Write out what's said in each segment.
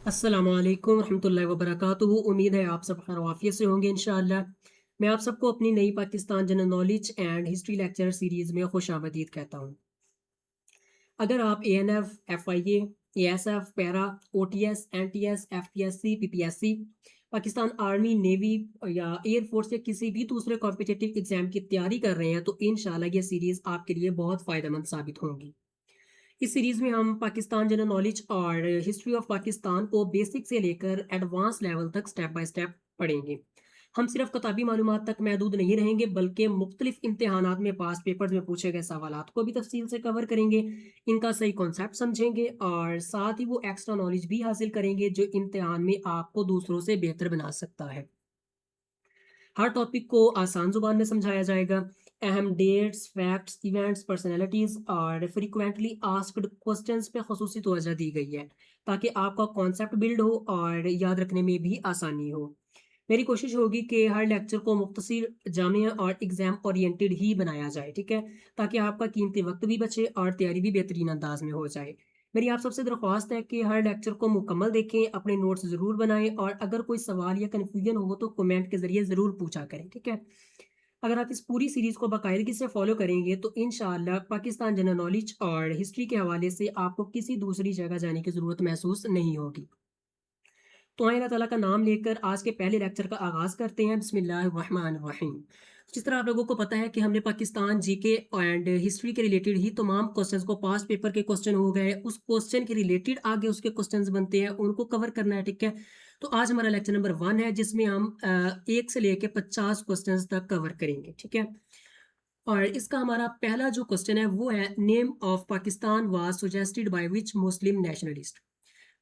अस्सलाम वालेकुम रहमतुल्लाहि व बरकातुहू। उम्मीद है आप सब खैर आफियत से होंगे इंशाअल्लाह। मैं आप सबको अपनी नई Pakistan general knowledge and history lecture series में खुश आमदीद कहता हूँ। अगर आप ANF, FIA, ASF, para, OTS, NTS, FPSC, PPSC, Pakistan army, navy या एयरफोर्स या किसी भी दूसरे कॉम्पिटिटिव एग्जाम की तैयारी कर रहे हैं तो इंशाल्लाह ये सीरीज़ आपके लिए बहुत फ़ायदेमंद साबित होंगी। इस सीरीज में हम पाकिस्तान जनरल नॉलेज और हिस्ट्री ऑफ पाकिस्तान को बेसिक से लेकर एडवांस लेवल तक स्टेप बाय स्टेप पढ़ेंगे। हम सिर्फ किताबी मालूमात तक महदूद नहीं रहेंगे बल्कि मुख्तलिफ इम्तहानात में पास पेपर्स में पूछे गए सवालात को भी तफसील से कवर करेंगे। इनका सही कॉन्सेप्ट समझेंगे और साथ ही वो एक्स्ट्रा नॉलेज भी हासिल करेंगे जो इम्तिहान में आपको दूसरों से बेहतर बना सकता है। हर टॉपिक को आसान जुबान में समझाया जाएगा। अहम डेट्स, फैक्ट्स, इवेंट्स, पर्सनैलिटीज़ और फ्रीक्वेंटली आस्क्ड क्वेश्चंस पे खसूसी तवज्जो दी गई है ताकि आपका कॉन्सेप्ट बिल्ड हो और याद रखने में भी आसानी हो। मेरी कोशिश होगी कि हर लेक्चर को मुख्तसर, जामिया और एग्ज़ाम ओरिएंटेड ही बनाया जाए, ठीक है? ताकि आपका कीमती वक्त भी बचे और तैयारी भी बेहतरीन अंदाज में हो जाए। मेरी आप सबसे दरख्वास्त है कि हर लेक्चर को मुकम्मल देखें, अपने नोट्स ज़रूर बनाएं और अगर कोई सवाल या कन्फ्यूजन हो तो कमेंट के ज़रिए ज़रूर पूछा करें, ठीक है? अगर आप इस पूरी सीरीज़ को बाकायदगी से फॉलो करेंगे तो इंशाअल्लाह पाकिस्तान जनरल नॉलेज और हिस्ट्री के हवाले से आपको किसी दूसरी जगह जाने की ज़रूरत महसूस नहीं होगी। तो आइए अल्लाह ताला का नाम लेकर आज के पहले लेक्चर का आगाज़ करते हैं। बिस्मिल्लाहिर्रहमानिर्रहीम। जिस तरह आप लोगों को पता है कि हमने पाकिस्तान जीके एंड हिस्ट्री के रिलेटेड ही तमाम क्वेश्चंस को, पास्ट पेपर के क्वेश्चन हो गए, उस क्वेश्चन के रिलेटेड आगे उसके क्वेश्चंस बनते हैं, उनको कवर करना है, ठीक है? तो आज हमारा लेक्चर नंबर 1 है जिसमें हम 1 से लेके 50 क्वेश्चंस तक कवर करेंगे, ठीक है? और इसका हमारा पहला जो क्वेश्चन है वो है, name of Pakistan was suggested by which Muslim nationalist?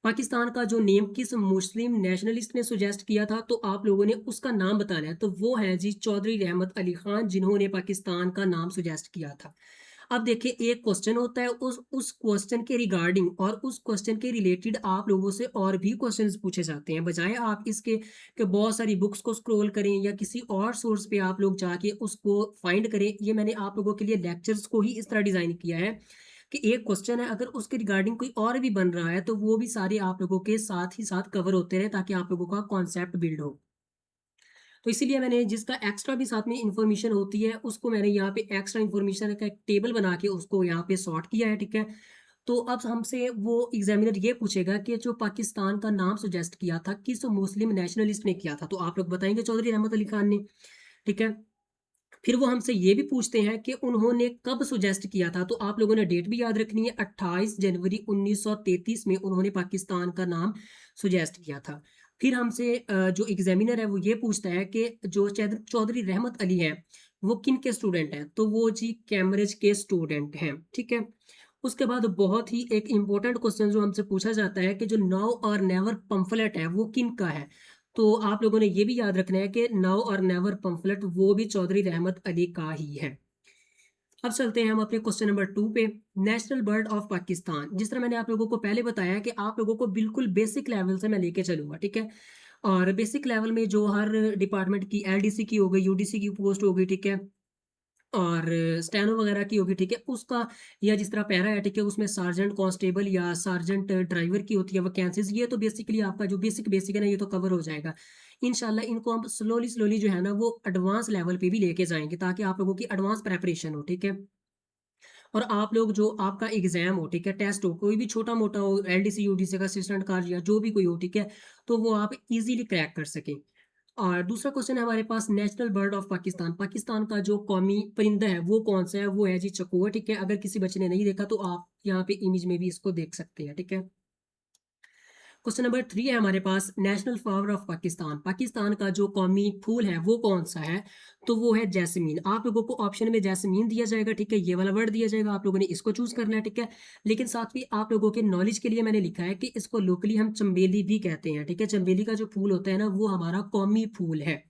Pakistan का जो नेम किस मुस्लिम नेशनलिस्ट ने सुजेस्ट किया था तो आप लोगों ने उसका नाम बताना है। तो वो है जी चौधरी रहमत अली खान जिन्होंने पाकिस्तान का नाम सुजेस्ट किया था। अब देखिए, एक क्वेश्चन होता है, उस क्वेश्चन के रिगार्डिंग और उस क्वेश्चन के रिलेटेड आप लोगों से और भी क्वेश्चंस पूछे जाते हैं। बजाय आप इसके कि बहुत सारी बुक्स को स्क्रॉल करें या किसी और सोर्स पे आप लोग जाके उसको फाइंड करें, ये मैंने आप लोगों के लिए लेक्चर्स को ही इस तरह डिज़ाइन किया है कि एक क्वेश्चन है, अगर उसके रिगार्डिंग कोई और भी बन रहा है तो वो भी सारे आप लोगों के साथ ही साथ कवर होते रहे ताकि आप लोगों का कॉन्सेप्ट बिल्ड हो। तो इसीलिए मैंने जिसका एक्स्ट्रा भी साथ में इंफॉर्मेशन होती है उसको मैंने यहाँ पे एक्स्ट्रा इंफॉर्मेशन का एक टेबल बना के उसको यहाँ पे सॉर्ट किया है, ठीक है? तो अब हमसे वो एग्जामिनर ये पूछेगा कि जो पाकिस्तान का नाम सजेस्ट किया था किस मुस्लिम नेशनलिस्ट ने किया था, तो आप लोग बताएंगे चौधरी रहमत अली खान ने, ठीक है? फिर वो हमसे ये भी पूछते हैं कि उन्होंने कब सुजेस्ट किया था, तो आप लोगों ने डेट भी याद रखनी है। 28 जनवरी 1933 में उन्होंने पाकिस्तान का नाम सुजेस्ट किया था। फिर हमसे जो एग्जामिनर है वो ये पूछता है कि जो चौधरी रहमत अली हैं वो किन के स्टूडेंट हैं, तो वो जी कैम्ब्रिज के स्टूडेंट हैं, ठीक है? उसके बाद बहुत ही एक इम्पोर्टेंट क्वेश्चन जो हमसे पूछा जाता है कि जो नाउ और नेवर पंफलेट है वो किन का है, तो आप लोगों ने ये भी याद रखना है कि नाउ और नेवर पंफलेट वो भी चौधरी रहमत अली का ही है। अब चलते हैं हम अपने क्वेश्चन नंबर 2 पे। नेशनल बर्ड ऑफ पाकिस्तान, जिस तरह मैंने आप लोगों को पहले बताया कि आप लोगों को बिल्कुल बेसिक लेवल से मैं लेके चलूंगा, ठीक है? और बेसिक लेवल में जो हर डिपार्टमेंट की एलडीसी की हो गई, यूडीसी की पोस्ट हो गई, ठीक है? और स्टेनो वगैरह की होगी, ठीक है? उसका, या जिस तरह पैरा है, ठीक है, उसमें सार्जेंट कांस्टेबल या सार्जेंट ड्राइवर की होती है वैकेंसीज। ये तो बेसिकली आपका जो बेसिक बेसिक है ना, ये तो कवर हो जाएगा इंशाल्लाह। इनको हम स्लोली स्लोली जो है ना वो एडवांस लेवल पे भी लेके जाएंगे ताकि आप लोगों की एडवांस प्रेपरेशन हो, ठीक है? और आप लोग जो आपका एग्जाम हो, ठीक है, टेस्ट हो, कोई भी छोटा मोटा हो, एलडीसी यूडीसी का असिस्टेंट कार्ड या जो भी कोई हो, ठीक है, तो वो आप इजीली क्रैक कर सकें। और दूसरा क्वेश्चन है हमारे पास, national bird of Pakistan, Pakistan का जो कौमी परिंदा है वो कौन सा है, वो है जी चकोर, ठीक है? अगर किसी बच्चे ने नहीं देखा तो आप यहाँ पे इमेज में भी इसको देख सकते हैं, ठीक है? क्वेश्चन नंबर 3 है हमारे पास, national flower of Pakistan, Pakistan का जो कौमी फूल है वो कौन सा है, तो वो है जैस्मीन। आप लोगों को ऑप्शन में जैस्मीन दिया जाएगा, ठीक है, ये वाला वर्ड दिया जाएगा, आप लोगों ने इसको चूज करना है, ठीक है? लेकिन साथ ही आप लोगों के नॉलेज के लिए मैंने लिखा है कि इसको लोकली हम चंबेली भी कहते हैं, ठीक है? चंबेली का जो फूल होता है ना वो हमारा कौमी फूल है।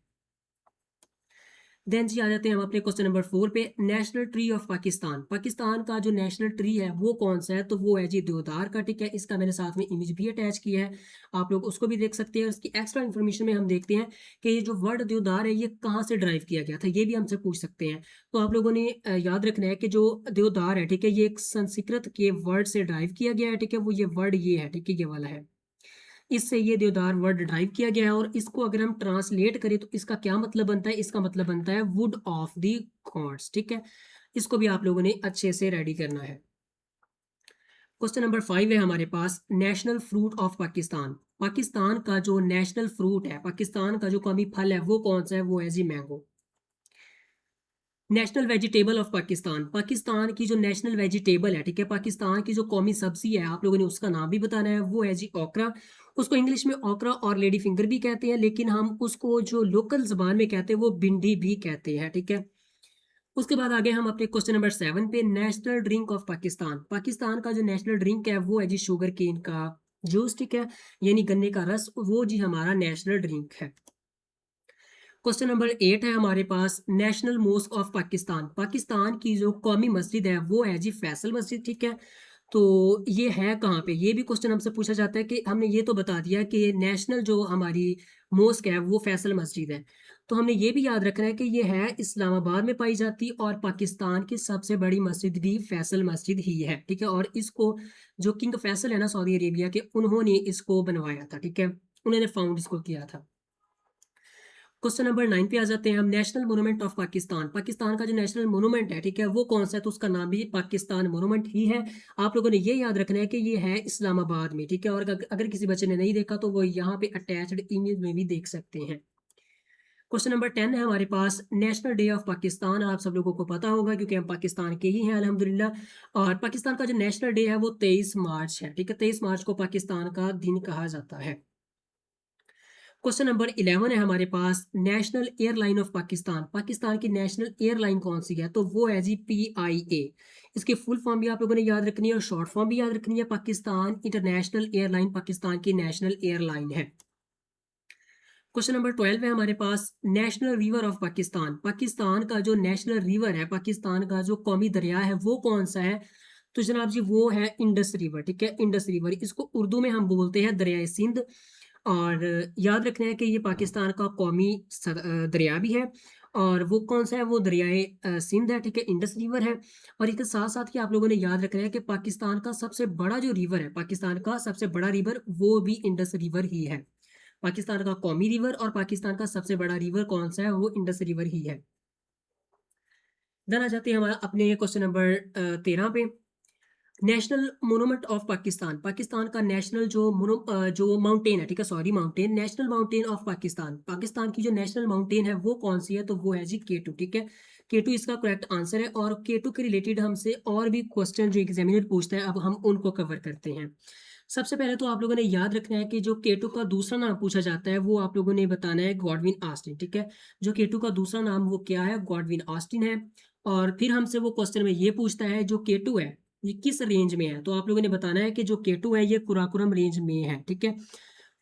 देन जी आ जाते हैं हम अपने क्वेश्चन नंबर 4 पे, national tree of Pakistan, Pakistan का जो नेशनल ट्री है वो कौन सा है, तो वो है जी देवदार का, ठीक है? इसका मैंने साथ में इमेज भी अटैच किया है, आप लोग उसको भी देख सकते हैं। इसकी एक्स्ट्रा इन्फॉर्मेशन में हम देखते हैं कि ये जो वर्ड देवदार है ये कहाँ से ड्राइव किया गया था, ये भी हमसे पूछ सकते हैं। तो आप लोगों ने याद रखना है कि जो देवदार है, ठीक है, ये एक संस्कृत के वर्ड से ड्राइव किया गया है, ठीक है? वो ये वर्ड ये है, ठीक है, ये वाला है। इससे ये देवदार वर्ड ड्राइव किया गया है और इसको अगर हम ट्रांसलेट करें तो इसका क्या मतलब बनता है? इसका मतलब बनता है वुड ऑफ द गॉड्स, ठीक है। इसको भी आप लोगों ने अच्छे से रेडी करना है। क्वेश्चन नंबर 5 है हमारे पास, national fruit of Pakistan. Pakistan का जो नेशनल फ्रूट है, पाकिस्तान का जो कौमी फल है वो कौन सा है? वो है जी mango. National vegetable of Pakistan, Pakistan की जो नेशनल वेजिटेबल है, ठीक है, पाकिस्तान की जो कौमी सब्जी है, आप लोगों ने उसका नाम भी बताना है, वो है जी ओकरा। उसको इंग्लिश में ओकरा और लेडी फिंगर भी कहते हैं, लेकिन हम उसको जो लोकल जबान में कहते हैं वो भिंडी भी कहते हैं, ठीक है। उसके बाद आगे हम अपने क्वेश्चन नंबर 7 पे, national drink of Pakistan. Pakistan का जो नेशनल ड्रिंक है वो है जी शुगर केन का जूस, ठीक है, यानी गन्ने का रस, वो जी हमारा नेशनल ड्रिंक है। क्वेश्चन नंबर 8 है हमारे पास, national mosque of Pakistan. Pakistan की जो कौमी मस्जिद है वो है जी फैसल मस्जिद, ठीक है। तो ये है कहाँ पे? ये भी क्वेश्चन हमसे पूछा जाता है कि हमने ये तो बता दिया कि नेशनल जो हमारी मॉस्क है वो फैसल मस्जिद है, तो हमने ये भी याद रखना है कि ये है इस्लामाबाद में पाई जाती, और पाकिस्तान की सबसे बड़ी मस्जिद भी फैसल मस्जिद ही है, ठीक है। और इसको जो किंग फैसल है ना सऊदी अरेबिया के, उन्होंने इसको बनवाया था, ठीक है, उन्होंने फाउंड इसको किया था। क्वेश्चन नंबर 9 पे आ जाते हैं हम, national monument of Pakistan. Pakistan का जो नेशनल मोनूमेंट है, ठीक है, वो कौन सा है? तो उसका नाम भी पाकिस्तान मोनूमेंट ही है। आप लोगों ने ये याद रखना है कि ये है इस्लामाबाद में, ठीक है। और अगर किसी बच्चे ने नहीं देखा तो वो यहाँ पे अटैच्ड इमेज में भी देख सकते हैं। क्वेश्चन नंबर 10 है हमारे पास, नेशनल डे ऑफ पाकिस्तान। आप सब लोगों को पता होगा क्योंकि हम पाकिस्तान के ही हैं अल्हम्दुलिल्लाह। और पाकिस्तान का जो नेशनल डे है वो 23 मार्च है, ठीक है, 23 मार्च को पाकिस्तान का दिन कहा जाता है। क्वेश्चन नंबर 11 है हमारे पास, national airline of Pakistan. Pakistan की नेशनल एयरलाइन कौन सी है? तो वो है जी PIA। इसकी फुल फॉर्म भी आप लोगों ने याद रखनी है और शॉर्ट फॉर्म भी याद रखनी है। पाकिस्तान इंटरनेशनल एयरलाइन पाकिस्तान की नेशनल एयरलाइन है। क्वेश्चन नंबर 12 है हमारे पास, national river of Pakistan. Pakistan का जो नेशनल रिवर है, पाकिस्तान का जो कौमी दरिया है वो कौन सा है? तो जनाब जी वो है इंडस रिवर, ठीक है, इंडस रिवर। इसको उर्दू में हम बोलते हैं दरियाए सिंध। और याद रखना है कि ये पाकिस्तान का कौमी दरिया भी है, और वो कौन सा है? वो दरियाए सिंध है, ठीक है, इंडस रिवर है। और इसके साथ साथ ही आप लोगों ने याद रखना है कि पाकिस्तान का सबसे बड़ा जो रिवर है, पाकिस्तान का सबसे बड़ा रिवर वो भी इंडस रिवर ही है। पाकिस्तान का कौमी रिवर और पाकिस्तान का सबसे बड़ा रिवर कौन सा है? वो इंडस रिवर ही है। देन आ जाते हैं हमारा अपने क्वेश्चन नंबर 13 पे, national monument of Pakistan. Pakistan का नेशनल जो माउंटेन है, ठीक है, sorry mountain, national mountain of Pakistan. Pakistan की जो नेशनल माउंटेन है वो कौन सी है? तो वो है जी K2, ठीक है, K2 इसका करेक्ट आंसर है। और K2 के रिलेटेड हमसे और भी क्वेश्चन जो एग्जामिनर पूछता है, अब हम उनको कवर करते हैं। सबसे पहले तो आप लोगों ने याद रखना है कि जो K2 का दूसरा नाम पूछा जाता है वो आप लोगों ने बताना है गॉडविन ऑस्टिन, ठीक है। जो K2 का दूसरा नाम वो क्या है? गॉडविन ऑस्टिन है। और फिर हमसे वो क्वेश्चन में ये पूछता है जो K2 है ये किस रेंज में है? तो आप लोगों ने बताना है कि जो K2 है ये कुराकोरम रेंज में है, ठीक है।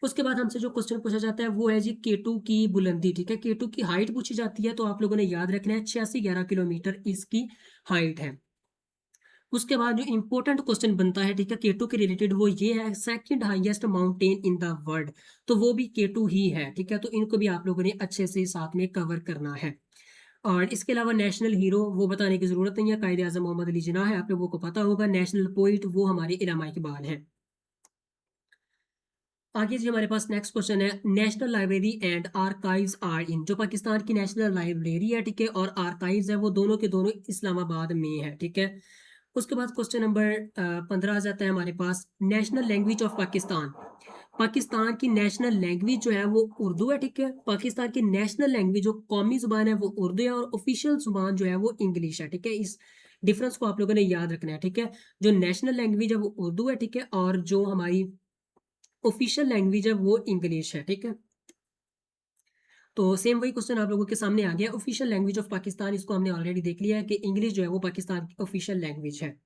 उसके बाद हमसे जो क्वेश्चन पूछा जाता है वो है जी K2 की बुलंदी, ठीक है, K2 की हाइट पूछी जाती है। तो आप लोगों ने याद रखना है 8611 किलोमीटर इसकी हाइट है। उसके बाद जो इंपॉर्टेंट क्वेश्चन बनता है, ठीक है, K2 के रिलेटेड, वो ये है, second highest mountain in the world. तो वो भी K2 ही है, ठीक है। तो इनको भी आप लोगों ने अच्छे से साथ में कवर करना है। और इसके अलावा नेशनल हीरो वो बताने की जरूरत नहीं है, कायदे आजम मोहम्मद अली जिन्ना है, आप लोगों को पता होगा। नेशनल पोइट वो हमारे इलामा इकबाल हैं। आगे जी हमारे पास नेक्स्ट क्वेश्चन है, national library and archives are in. जो पाकिस्तान की नेशनल लाइब्रेरी है, ठीक है, और आर्काइव्स है, वो दोनों के दोनों इस्लामाबाद में है, ठीक है। उसके बाद क्वेश्चन नंबर 15 आ जाता है हमारे पास, national language of Pakistan. Pakistan की नेशनल लैंग्वेज जो है वो उर्दू है, ठीक है। पाकिस्तान की नेशनल लैंग्वेज जो कौमी जुबान है वो उर्दू है, और ऑफिशियल जुबान जो है वो इंग्लिश है, ठीक है। इस डिफरेंस को आप लोगों ने याद रखना है, ठीक है। जो नेशनल लैंग्वेज है वो उर्दू है, ठीक है, और जो हमारी ऑफिशियल लैंग्वेज है वो इंग्लिश है, ठीक है। तो सेम वही क्वेश्चन आप लोगों के सामने आ गया, ऑफिशियल लैंग्वेज ऑफ पाकिस्तान, इसको हमने ऑलरेडी देख लिया है कि इंग्लिश जो है वो पाकिस्तान की ऑफिशियल लैंग्वेज है।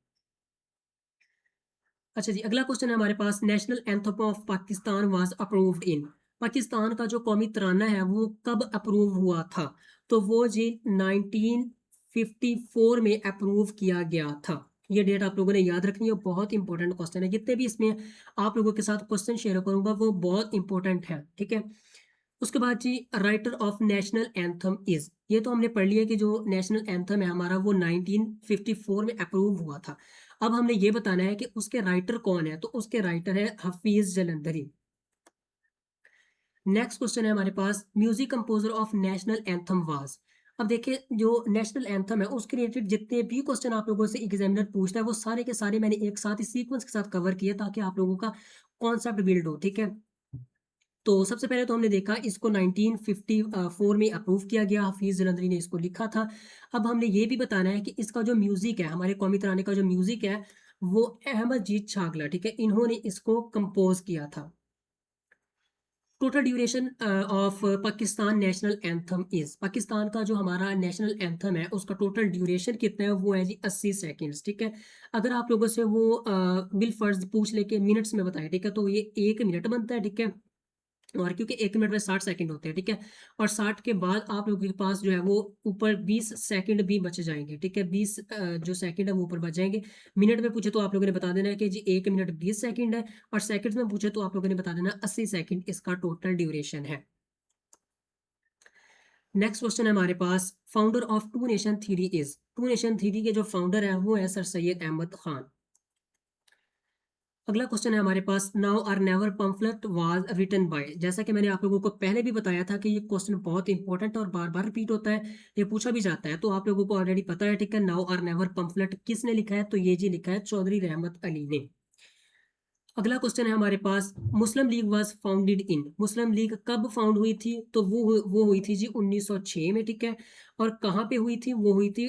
अच्छा जी, अगला क्वेश्चन है हमारे पास, national anthem of Pakistan was approved in. Pakistan का जो कौमी तराना है वो कब अप्रूव हुआ था? तो वो जी 1954 में अप्रूव किया गया था। ये डेट आप लोगों ने याद रखनी है, बहुत इंपॉर्टेंट क्वेश्चन है। जितने भी इसमें आप लोगों के साथ क्वेश्चन शेयर करूंगा वो बहुत इंपॉर्टेंट है, ठीक है। उसके बाद जी, writer of national anthem is. ये तो हमने पढ़ लिया कि जो नेशनल एंथम है हमारा वो 1954 में अप्रूव हुआ था। अब हमने ये बताना है कि उसके राइटर कौन है? तो उसके राइटर है हफीज जलंधरी। नेक्स्ट क्वेश्चन है हमारे पास, music composer of national anthem was. अब देखिए जो नेशनल एंथम है उसके रिलेटेड जितने भी क्वेश्चन आप लोगों से एग्जामिनर पूछता है वो सारे के सारे मैंने एक साथ ही सीक्वेंस के साथ कवर किए ताकि आप लोगों का कॉन्सेप्ट बिल्ड हो, ठीक है। तो सबसे पहले तो हमने देखा इसको 1954 में अप्रूव किया गया, हफीज जलंधरी ने इसको लिखा था। अब हमने ये भी बताना है कि इसका जो म्यूजिक है, हमारे कौमी तराने का जो म्यूजिक है वो अहमद जीत छागला, ठीक है, इन्होंने इसको कंपोज किया था। Total duration of Pakistan national anthem is, Pakistan का जो हमारा नेशनल एंथम है उसका टोटल ड्यूरेशन कितना है, वो है जी 80 सेकेंड्स, ठीक है। अगर आप लोगों से वो बिल फर्ज पूछ ले के मिनट्स में बताए, ठीक है, तो ये 1 मिनट बनता है, ठीक है। और क्योंकि 1 मिनट में 60 सेकंड होते हैं, ठीक है। और 60 के बाद आप लोगों के पास जो है वो ऊपर 20 सेकंड भी बच जाएंगे, ठीक है। 20 जो सेकंड है वो ऊपर बच जाएंगे। मिनट में पूछे तो आप लोगों ने बता देना है कि जी 1 मिनट 20 सेकंड है, और सेकंड्स में पूछे तो आप लोगों ने बता देना 80 सेकंड इसका टोटल ड्यूरेशन है। नेक्स्ट क्वेश्चन है हमारे पास, founder of two nation theory is, two nation theory के जो फाउंडर है वो है सर सैयद अहमद खान। अगला क्वेश्चन है हमारे पास, now or never pamphlet was written by. जैसा कि मैंने आप लोगों को पहले भी बताया था कि ये क्वेश्चन बहुत इंपॉर्टेंट और बार बार रिपीट होता है, ये पूछा भी जाता है, तो आप लोगों को ऑलरेडी पता है, ठीक है। नाउ आर नेवर पम्फलेट किसने लिखा है, तो ये जी लिखा है चौधरी रहमत अली ने। अगला क्वेश्चन है हमारे पास, Muslim League was founded in, Muslim League कब फाउंड हुई थी, तो वो हुई थी जी 1906 में, ठीक है। और कहाँ पे हुई थी, वो हुई थी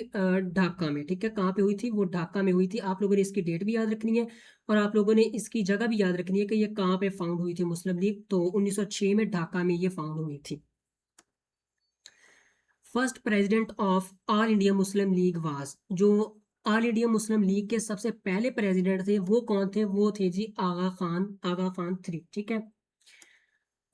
ढाका में, ठीक है। कहाँ पे हुई थी, वो ढाका में हुई थी। आप लोगों ने इसकी डेट भी याद रखनी है और आप लोगों ने इसकी जगह भी याद रखनी है कि ये कहाँ पे फाउंड हुई थी मुस्लिम लीग, तो 1906 में ढाका में ये फाउंड हुई थी। First president of all India Muslim League was, जो ऑल इंडिया मुस्लिम लीग के सबसे पहले प्रेसिडेंट थे वो कौन थे, वो थे जी आगा खान थ्री, ठीक है।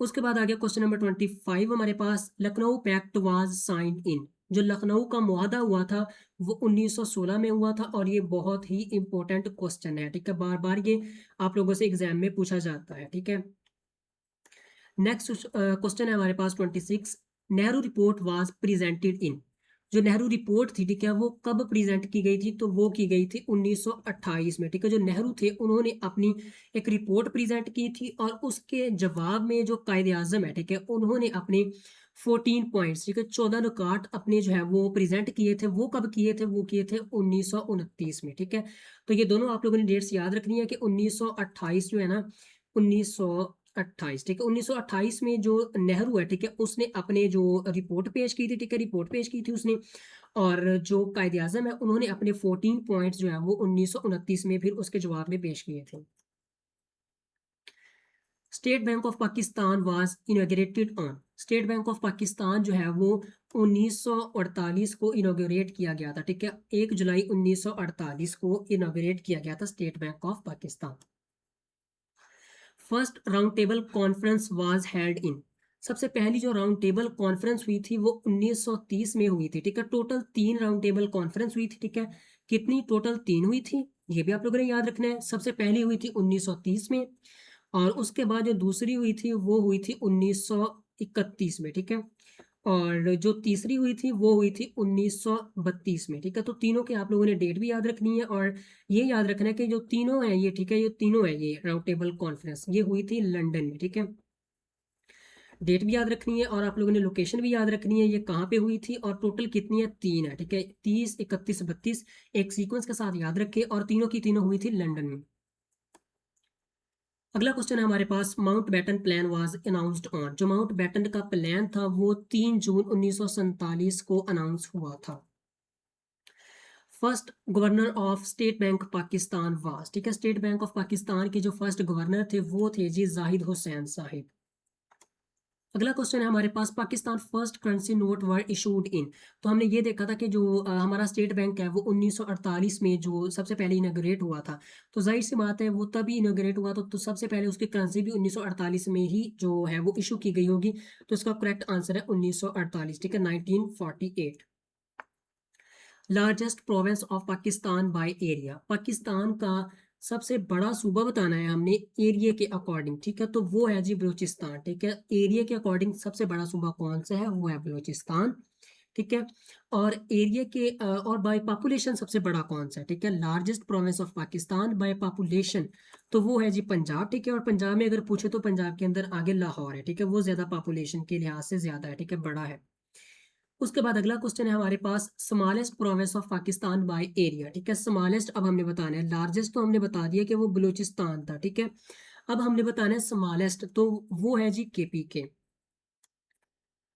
उसके बाद आ गया क्वेश्चन नंबर 25 हमारे पास, Lucknow pact was signed in, जो लखनऊ का मुआहदा हुआ था वो 1916 में हुआ था, और ये बहुत ही इंपॉर्टेंट क्वेश्चन है, ठीक है। बार बार ये आप लोगों से एग्जाम में पूछा जाता है, ठीक है। नेक्स्ट क्वेश्चन है हमारे पास 26, Nehru report was presented in, जो नेहरू रिपोर्ट थी, ठीक है, वो कब प्रेजेंट की गई थी, तो वो की गई थी 1928 में, ठीक है। जो नेहरू थे उन्होंने अपनी एक रिपोर्ट प्रेजेंट की थी, और उसके जवाब में जो कायदे आजम है, ठीक है, उन्होंने अपने 14 पॉइंट्स, ठीक है, 14 नुकात अपने जो है वो प्रेजेंट किए थे। वो कब किए थे, वो किए थे 1929 में, ठीक है। तो ये दोनों आप लोगों ने डेट्स याद रखनी है कि 1928 जो है ना, 1928, ठीक है, 1928 में जो नेहरू है, ठीक है, उसने अपने जो रिपोर्ट पेश की थी, ठीक है, रिपोर्ट पेश की थी उसने। और जो कायदे आजम है उन्होंने अपने 14 पॉइंट्स जो है वो 1929 में फिर उसके जवाब में पेश किए थे। State bank of Pakistan was inaugurated on, state bank of Pakistan जो है वो 1948 को इनॉग्रेट किया गया था, ठीक है। 1 जुलाई 1948 को इनॉग्रेट किया गया था state bank of Pakistan. First round table conference was held इन, सबसे पहली जो राउंड टेबल कॉन्फ्रेंस हुई थी वो 1930 में हुई थी, ठीक है। टोटल 3 राउंड टेबल कॉन्फ्रेंस हुई थी, ठीक है। कितनी, टोटल 3 हुई थी, ये भी आप लोगों ने याद रखना है। सबसे पहली हुई थी 1930 में, और उसके बाद जो दूसरी हुई थी वो हुई थी 1931 में, ठीक है। और जो तीसरी हुई थी वो हुई थी 1932 में, ठीक है। तो तीनों के आप लोगों ने डेट भी याद रखनी है, और ये याद रखना है कि जो तीनों है ये, ठीक है, ये तीनों है ये राउंड टेबल कॉन्फ्रेंस, ये हुई थी लंदन में, ठीक है। डेट भी याद रखनी है और आप लोगों ने लोकेशन भी याद रखनी है, ये कहाँ पे हुई थी, और टोटल कितनी है, 3 है, ठीक है। 30, 31, 32 एक सीक्वेंस के साथ याद रखे, और तीनों की तीनों हुई थी लंदन में। अगला क्वेश्चन है हमारे पास, Mountbatten plan was announced on, जो माउंट बैटन का प्लान था वो 3 जून 1947 को अनाउंस हुआ था। First governor of State Bank Pakistan was, ठीक है, स्टेट बैंक ऑफ पाकिस्तान के जो फर्स्ट गवर्नर थे वो थे जी जाहिद हुसैन साहिब। अगला क्वेश्चन है हमारे पास, Pakistan first currency note were issued in, तो हमने ये देखा था कि जो हमारा स्टेट बैंक है वो 1948 में जो सबसे पहले इनोग्रेट हुआ था, तो जाहिर सी बात है वो तभी इनोग्रेट हुआ तो सबसे पहले उसकी करेंसी भी 1948 में ही जो है वो इशू की गई होगी, तो इसका करेक्ट आंसर है 1948, ठीक है, 1948। Largest province of Pakistan by area, Pakistan का सबसे बड़ा सूबा बताना है हमने एरिया के अकॉर्डिंग, ठीक है, तो वो है जी बलूचिस्तान, ठीक है। एरिया के अकॉर्डिंग सबसे बड़ा सूबा कौन सा है, वो है बलूचिस्तान। ठीक है। और एरिया के और बाय पॉपुलेशन सबसे बड़ा कौन सा है, ठीक है। Largest province of Pakistan by population, तो वो है जी पंजाब, ठीक है। और पंजाब में अगर पूछे तो पंजाब के अंदर आगे लाहौर है, ठीक है, वो ज्यादा पॉपुलेशन के लिहाज से ज्यादा है, ठीक है, बड़ा है। उसके बाद अगला क्वेश्चन है हमारे पास, smallest province of Pakistan by area, ठीक है। स्मॉलेस्ट अब हमने बताना है, लार्जेस्ट तो हमने बता दिया कि वो बलूचिस्तान था, ठीक है। अब हमने बताना है स्मॉलेस्ट, तो वो है जी केपीके।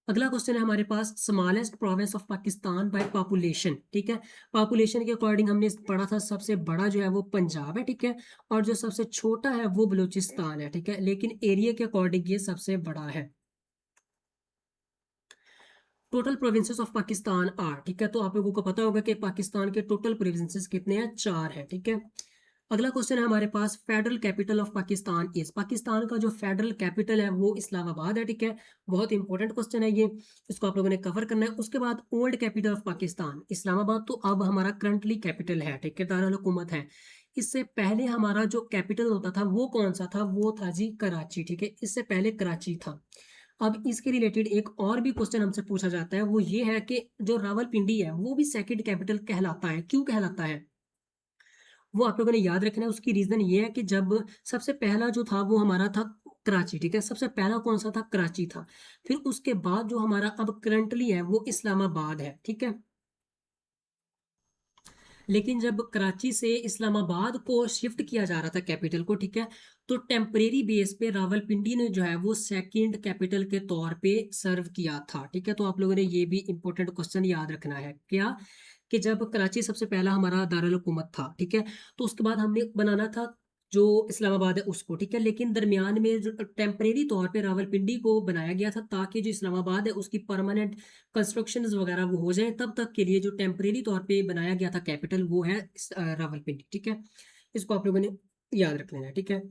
अगला क्वेश्चन है हमारे पास, smallest province of Pakistan by population, ठीक है। पॉपुलेशन के अकॉर्डिंग हमने पढ़ा था सबसे बड़ा जो है वो पंजाब है, ठीक है। और जो सबसे छोटा है वो बलूचिस्तान है, ठीक है, लेकिन एरिया के अकॉर्डिंग ये सबसे बड़ा है। Total provinces of Pakistan are, ठीक है। तो आप लोगों को पता होगा कि पाकिस्तान के टोटल प्रोविंसेस कितने हैं, 4 हैं, ठीक है। अगला क्वेश्चन है हमारे पास, federal capital of Pakistan is, Pakistan का जो फेडरल कैपिटल है वो इस्लामाबाद है, ठीक है। बहुत इंपॉर्टेंट क्वेश्चन है ये, इसको आप लोगों ने कवर करना है। उसके बाद old capital of Pakistan, Islamabad तो अब हमारा करंटली कैपिटल है, ठीक है, दारुल हुकूमत है। इससे पहले हमारा जो कैपिटल होता था वो कौन सा था, वो था जी कराची, ठीक है, इससे पहले कराची था। अब इसके रिलेटेड एक और भी क्वेश्चन हमसे पूछा जाता है, वो ये है कि जो रावलपिंडी है वो भी सेकंड कैपिटल कहलाता है, क्यों कहलाता है, वो आप लोगों ने याद रखना है। उसकी रीजन ये है कि जब सबसे पहला जो था वो हमारा था कराची, ठीक है, सबसे पहला कौन सा था, कराची था। फिर उसके बाद जो हमारा अब करंटली है वो इस्लामाबाद है, ठीक है। लेकिन जब कराची से इस्लामाबाद को शिफ्ट किया जा रहा था कैपिटल को, ठीक है, तो टेम्परेरी बेस पे रावलपिंडी ने जो है वो सेकंड कैपिटल के तौर पे सर्व किया था, ठीक है। तो आप लोगों ने ये भी इंपॉर्टेंट क्वेश्चन याद रखना है, क्या कि जब कराची सबसे पहला हमारा दारुल हुकूमत था, ठीक है, तो उसके बाद हमने बनाना था जो इस्लामाबाद है उसको, ठीक है, लेकिन दरमियान में जो टेम्परेरी तौर पे रावलपिंडी को बनाया गया था ताकि जो इस्लामाबाद है उसकी परमानेंट कंस्ट्रक्शंस वगैरह वो हो जाए, तब तक के लिए जो टेम्परेरी तौर पे बनाया गया था कैपिटल वो है रावलपिंडी, ठीक है। इसको आप लोगों ने याद रख लेना है, ठीक है।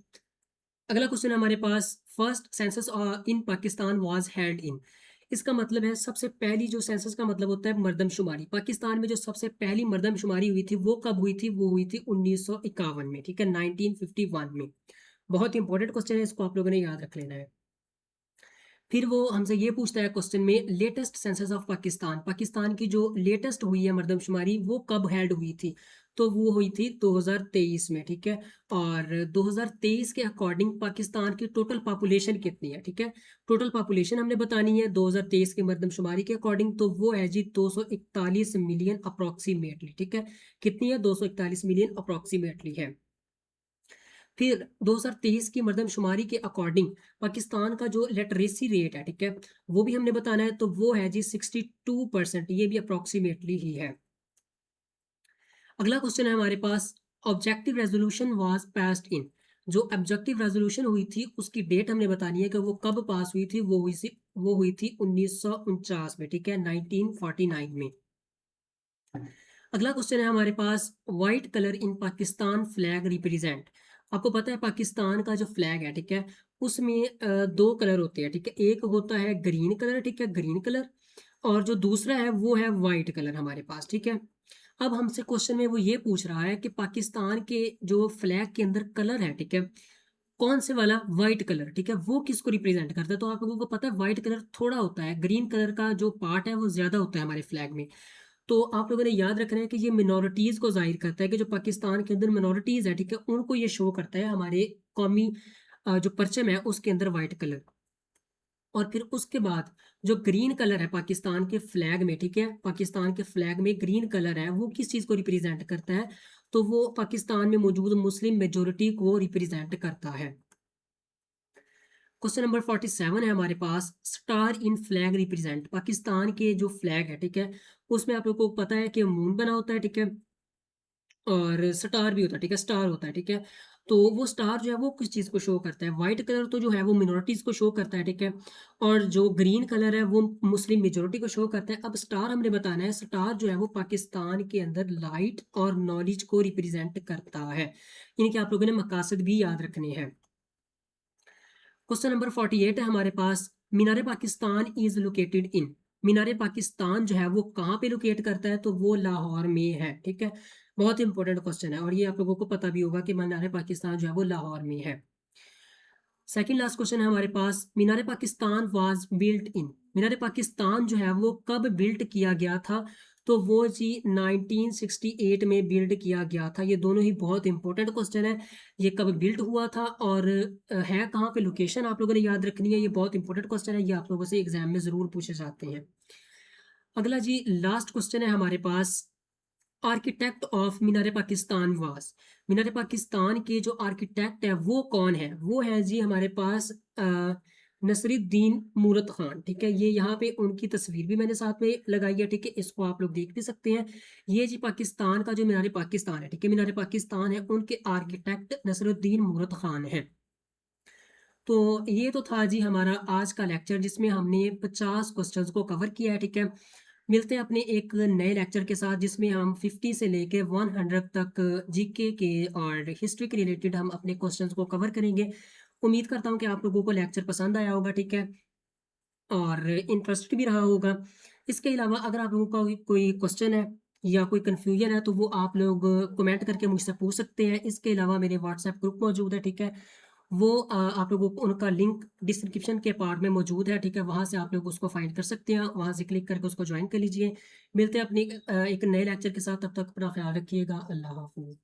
अगला क्वेश्चन है हमारे पास, first census in Pakistan was held in, इसका मतलब है सबसे पहली जो सेंसस का मतलब होता है मर्दमशुमारी, पाकिस्तान में जो सबसे पहली मर्दमशुमारी हुई थी वो कब हुई थी, वो हुई थी 1951 में, ठीक है, 1951 में। बहुत इंपॉर्टेंट क्वेश्चन है, इसको आप लोगों ने याद रख लेना है। फिर वो हमसे ये पूछता है क्वेश्चन में, latest census of Pakistan, Pakistan की जो लेटेस्ट हुई है मर्दमशुमारी वो कब हेल्ड हुई थी, तो वो हुई थी 2023 में, ठीक है। और 2023 के अकॉर्डिंग पाकिस्तान की टोटल पॉपुलेशन कितनी है, ठीक है, टोटल पॉपुलेशन हमने बतानी है 2023 की मर्दमशुमारी के अकॉर्डिंग, तो वो है जी 241 मिलियन अप्रोक्सीमेटली, ठीक है। कितनी है, 241 मिलियन अप्रोक्सीमेटली है। फिर 2023 की मर्दमशुमारी के अकॉर्डिंग पाकिस्तान का जो लिटरेसी रेट है, ठीक है, वो भी हमने बताना है, तो वो है जी 62%, ये भी अप्रोक्सीमेटली ही है। अगला क्वेश्चन है हमारे पास, objective resolution was passed in, जो ऑब्जेक्टिव रेजोल्यूशन हुई थी उसकी डेट हमने बतानी है कि वो कब पास हुई थी, वो हुई थी 1949 में, ठीक है, 1949 में। अगला क्वेश्चन है हमारे पास, white colour in Pakistan flag represent, आपको पता है पाकिस्तान का जो फ्लैग है, ठीक है, उसमें दो कलर होते हैं, ठीक है, एक होता है ग्रीन कलर, ठीक है, ग्रीन कलर, और जो दूसरा है वो है वाइट कलर हमारे पास, ठीक है। अब हमसे क्वेश्चन में वो ये पूछ रहा है कि पाकिस्तान के जो फ्लैग के अंदर कलर है, ठीक है, कौन से वाला, व्हाइट कलर, ठीक है, वो किसको रिप्रेजेंट करता है, तो आप लोगों को पता है व्हाइट कलर थोड़ा होता है, ग्रीन कलर का जो पार्ट है वो ज्यादा होता है हमारे फ्लैग में। तो आप लोगों ने याद रखना है कि ये मिनोरिटीज को जाहिर करता है कि जो पाकिस्तान के अंदर मिनोरिटीज है, ठीक है, उनको ये शो करता है हमारे कौमी जो परचम है उसके अंदर व्हाइट कलर। और फिर उसके बाद जो ग्रीन कलर है पाकिस्तान के फ्लैग में, ठीक है, पाकिस्तान के फ्लैग में ग्रीन कलर है वो किस चीज को रिप्रेजेंट करता है, तो वो पाकिस्तान में मौजूद मुस्लिम मेजोरिटी को रिप्रेजेंट करता है। क्वेश्चन नंबर 47 है हमारे पास, star in flag represent, Pakistan के जो फ्लैग है, ठीक है, उसमें आप लोगों को पता है कि मून बना होता है, ठीक है, और स्टार भी होता है, ठीक है, स्टार होता है, ठीक है। तो वो स्टार जो है वो किस चीज़ को शो करता है, व्हाइट कलर तो जो है वो मिनोरिटीज को शो करता है, ठीक है, और जो ग्रीन कलर है वो मुस्लिम मेजोरिटी को शो करता है। अब स्टार हमने बताना है, स्टार जो है वो पाकिस्तान के अंदर लाइट और नॉलेज को रिप्रेजेंट करता है, इनके आप लोगों ने मकासद भी याद रखने हैं। क्वेश्चन नंबर 48 है हमारे पास, मीनार पाकिस्तान इज लोकेटेड इन, मीनार पाकिस्तान जो है वो कहाँ पे लोकेट करता है, तो वो लाहौर में है, ठीक है। बहुत इंपॉर्टेंट क्वेश्चन है और ये आप लोगों को पता भी होगा कि मीनार पाकिस्तान जो है वो लाहौर में है। सेकंड लास्ट क्वेश्चन है हमारे पास, मीनार पाकिस्तान वाज बिल्ट इन, मीनार पाकिस्तान जो है वो कब बिल्ड किया गया था? तो वो जी 1968 में बिल्ड किया गया था। ये दोनों ही बहुत इंपॉर्टेंट क्वेश्चन है। ये कब बिल्ड हुआ था और है कहाँ पे, लोकेशन आप लोगों ने याद रखनी है। ये बहुत इंपॉर्टेंट क्वेश्चन है, ये आप लोगों से एग्जाम में ज़रूर पूछे जाते हैं। अगला जी लास्ट क्वेश्चन है हमारे पास, आर्किटेक्ट ऑफ मीनार पाकिस्तान वास, मीनार पाकिस्तान के जो आर्किटेक्ट है वो कौन है? वो है जी हमारे पास नसरुद्दीन मूरत खान। ठीक है, ये यहाँ पे उनकी तस्वीर भी मैंने साथ में लगाई है। ठीक है, इसको आप लोग देख भी सकते हैं। ये जी पाकिस्तान का जो मीनार पाकिस्तान है, ठीक है, मीनार पाकिस्तान है, उनके आर्किटेक्ट नसरुद्दीन मूरत खान है। तो ये तो था जी हमारा आज का लेक्चर, जिसमें हमने 50 क्वेश्चंस को कवर किया है। ठीक है, मिलते हैं अपने एक नए लेक्चर के साथ, जिसमें हम 50 से लेके 100 तक जीके के और हिस्ट्री के रिलेटेड हम अपने क्वेश्चंस को कवर करेंगे। उम्मीद करता हूँ कि आप लोगों को लेक्चर पसंद आया होगा। ठीक है, और इंटरेस्ट भी रहा होगा। इसके अलावा अगर आप लोगों का कोई क्वेश्चन है या कोई कन्फ्यूजन है, तो वो आप लोग कमेंट करके मुझसे पूछ सकते हैं। इसके अलावा मेरे व्हाट्सएप ग्रुप मौजूद है। ठीक है, वो आप लोगों को उनका लिंक डिस्क्रिप्शन के पार्ट में मौजूद है। ठीक है, वहाँ से आप लोग उसको फाइंड कर सकते हैं, वहाँ से क्लिक करके उसको ज्वाइन कर लीजिए। मिलते हैं अपनी एक नए लेक्चर के साथ, तब तक अपना ख्याल रखिएगा। अल्लाह हाफिज़।